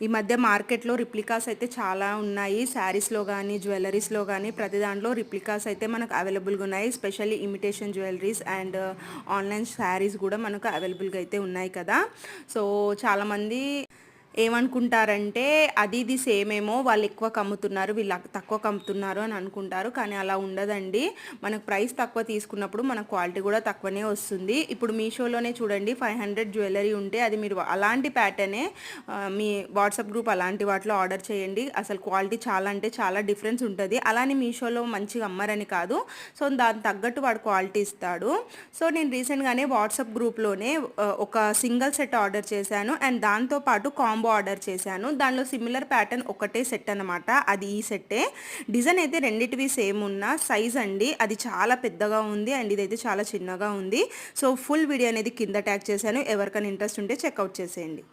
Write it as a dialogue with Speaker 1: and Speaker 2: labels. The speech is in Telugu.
Speaker 1: ఈ మధ్య మార్కెట్లో రిప్లికాస్ అయితే చాలా ఉన్నాయి. శారీస్లో కానీ జ్యువెలరీస్లో కానీ ప్రతి దాంట్లో రిప్లికాస్ అయితే మనకు అవైలబుల్గా ఉన్నాయి. Specially imitation jewelleries and online saris కూడా మనకు అవైలబుల్గా అయితే ఉన్నాయి కదా. సో చాలామంది ఏమనుకుంటారంటే అది ఇది సేమ్ ఏమో, వాళ్ళు ఎక్కువ కమ్ముతున్నారు వీళ్ళు తక్కువ కమ్ముతున్నారు అని అనుకుంటారు. కానీ అలా ఉండదండి. మనకు ప్రైస్ తక్కువ తీసుకున్నప్పుడు మన క్వాలిటీ కూడా తక్కువనే వస్తుంది. ఇప్పుడు మీషోలోనే చూడండి 500 జ్యువెలరీ ఉంటే అది మీరు అలాంటి ప్యాటర్నే మీ వాట్సాప్ గ్రూప్ అలాంటి వాటిలో ఆర్డర్ చేయండి. అసలు క్వాలిటీ చాలా అంటే చాలా డిఫరెన్స్ ఉంటుంది. అలానే మీషోలో మంచిగా అమ్మరని కాదు, సో దాని తగ్గట్టు వాడు క్వాలిటీ ఇస్తాడు. సో నేను రీసెంట్గానే వాట్సాప్ గ్రూప్లోనే ఒక సింగిల్ సెట్ ఆర్డర్ చేశాను అండ్ దాంతోపాటు కాంబో ఆర్డర్ చేశాను. దానిలో సిమిలర్ ప్యాటర్న్ ఒకటే సెట్ అనమాట. అది ఈ సెట్టే. డిజైన్ అయితే రెండిటివి సేమ్ ఉన్న సైజ్ అండి. అది చాలా పెద్దగా ఉంది అండ్ ఇదైతే చాలా చిన్నగా ఉంది. సో ఫుల్ వీడియో అనేది కింద ట్యాగ్ చేశాను. ఎవరికైనా ఇంట్రెస్ట్ ఉంటే చెక్అవుట్ చేసేయండి.